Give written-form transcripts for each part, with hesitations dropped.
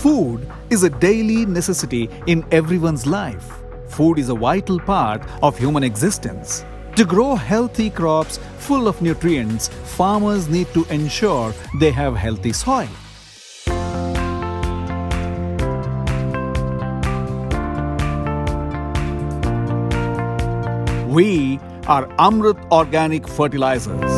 Food is a daily necessity in everyone's life. Food is a vital part of human existence. To grow healthy crops full of nutrients, farmers need to ensure they have healthy soil. We are Amruth Organic Fertilizers.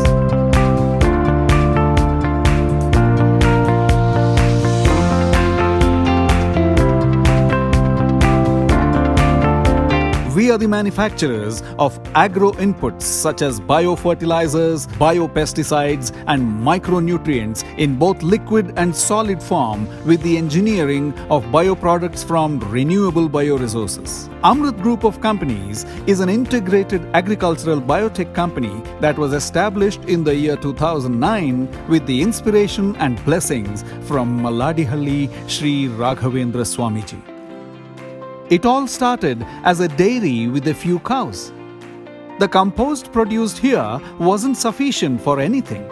We are the manufacturers of agro-inputs such as bio-fertilizers, bio-pesticides and micronutrients in both liquid and solid form with the engineering of bioproducts from renewable bioresources. Amruth Group of Companies is an integrated agricultural biotech company that was established in the year 2009 with the inspiration and blessings from Malladihalli Sri Raghavendra Swamiji. It all started as a dairy with a few cows. The compost produced here wasn't sufficient for anything.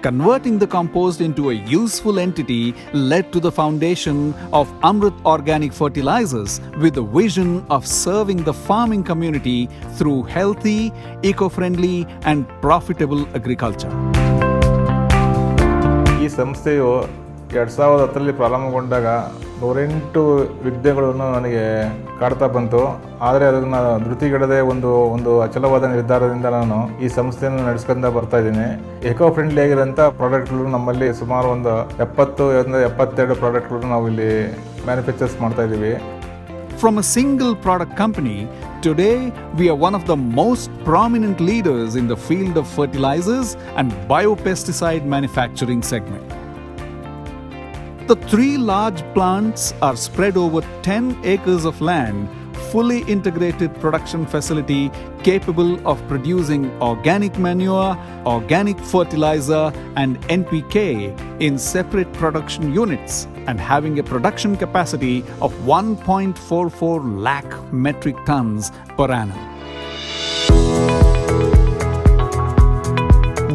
Converting the compost into a useful entity led to the foundation of Amruth Organic Fertilizers with the vision of serving the farming community through healthy, eco-friendly and profitable agriculture. ಈ ಸಂಸ್ಥೆಯು 2010ರಲ್ಲಿ ಪ್ರಾರಂಭಗೊಂಡಾಗ 108 ವಿಘ್ನಗಳನ್ನು ನನಗೆ ಕಾಡ್ತಾ ಬಂತು. ಆದರೆ ಅದನ್ನು ಧೃತಿಗೆಡದೆ ಒಂದು ಅಚಲವಾದ ನಿರ್ಧಾರದಿಂದ ನಾನು ಈ ಸಂಸ್ಥೆಯನ್ನು ನಡೆಸ್ಕೊಂಡ ಬರ್ತಾ ಇದ್ದೀನಿ. ಎಕೋ ಫ್ರೆಂಡ್ಲಿ ಆಗಿರೋಂಥ ಪ್ರಾಡಕ್ಟ್ಗಳು ನಮ್ಮಲ್ಲಿ ಸುಮಾರು ಒಂದು 72 ಪ್ರಾಡಕ್ಟ್ಗಳು ನಾವು ಇಲ್ಲಿ ಮ್ಯಾನುಫ್ಯಾಕ್ಚರ್ಸ್ ಮಾಡ್ತಾ ಇದ್ದೀವಿ. From a single product company, today we are one of the most prominent leaders in the field of fertilizers and bio-pesticide manufacturing segment. The 3 large plants are spread over 10 acres of land, fully integrated production facility capable of producing organic manure, organic fertilizer and NPK in separate production units and having a production capacity of 1.44 lakh metric tons per annum.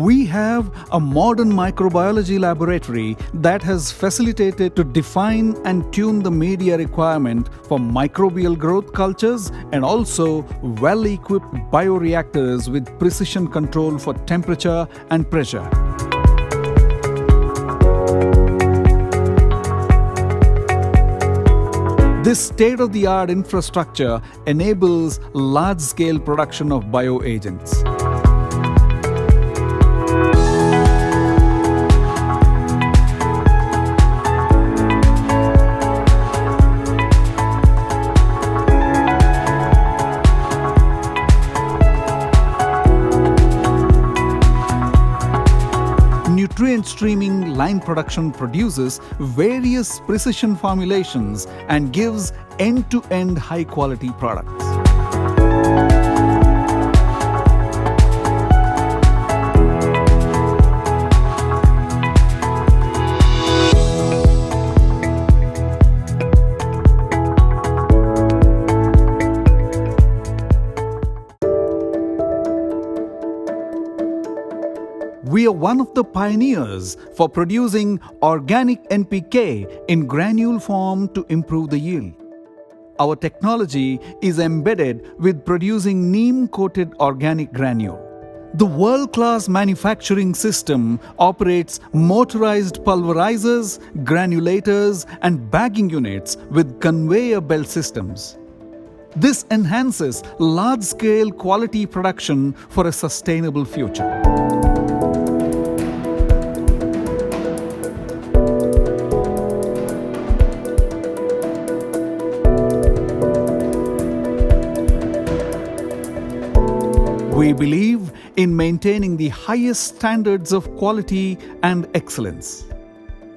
We have a modern microbiology laboratory that has facilitated to define and tune the media requirement for microbial growth cultures and also well-equipped bioreactors with precision control for temperature and pressure. This state-of-the-art infrastructure enables large-scale production of bioagents. Nutrient streaming line production produces various precision formulations and gives end-to-end high-quality products. We are one of the pioneers for producing organic NPK in granule form to improve the yield. Our technology is embedded with producing Neem-coated organic granule. The world-class manufacturing system operates motorized pulverizers, granulators, and bagging units with conveyor belt systems. This enhances large-scale quality production for a sustainable future. We believe in maintaining the highest standards of quality and excellence.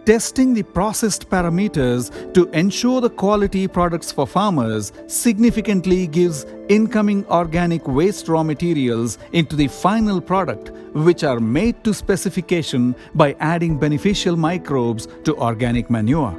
Testing the processed parameters to ensure the quality products for farmers significantly gives incoming organic waste raw materials into the final product, which are made to specification by adding beneficial microbes to organic manure.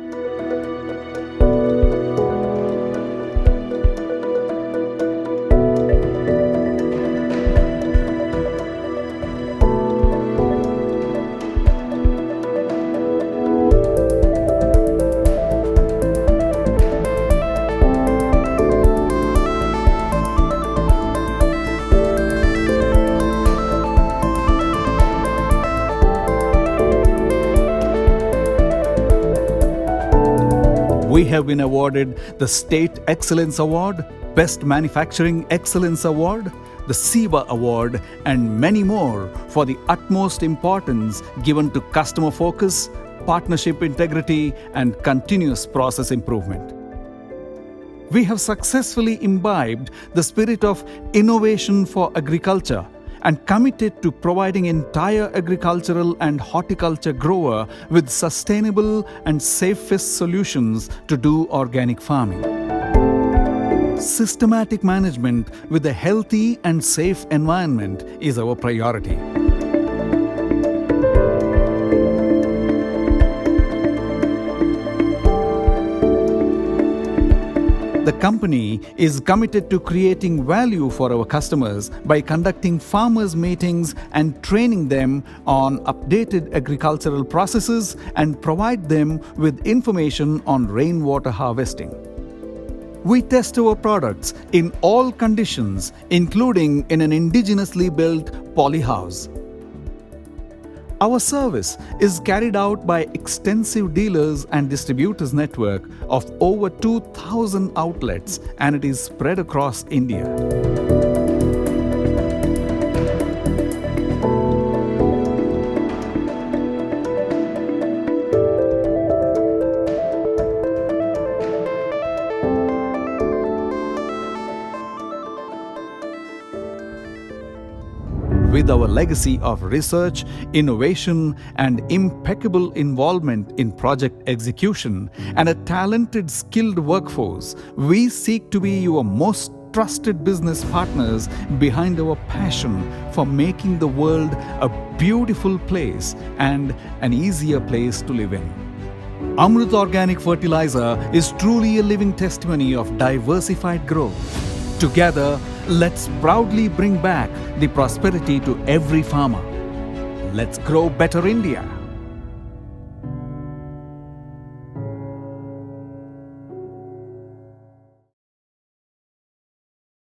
We have been awarded the State Excellence Award, Best Manufacturing Excellence Award, the SEBA Award, and many more for the utmost importance given to customer focus, partnership integrity, and continuous process improvement. We have successfully imbibed the spirit of innovation for agriculture and committed to providing entire agricultural and horticulture grower with sustainable and safest solutions to do organic farming. Systematic management with a healthy and safe environment is our priority. The company is committed to creating value for our customers by conducting farmers' meetings and training them on updated agricultural processes and provide them with information on rainwater harvesting. We test our products in all conditions, including in an indigenously built polyhouse. Our service is carried out by extensive dealers and distributors network of over 2,000 outlets, and it is spread across India. With our legacy of research, innovation, and impeccable involvement in project execution and a talented, skilled workforce, we seek to be your most trusted business partners behind our passion for making the world a beautiful place and an easier place to live in. Amruth Organic Fertilizer is truly a living testimony of diversified growth. Together, let's proudly bring back the prosperity to every farmer. Let's grow better India.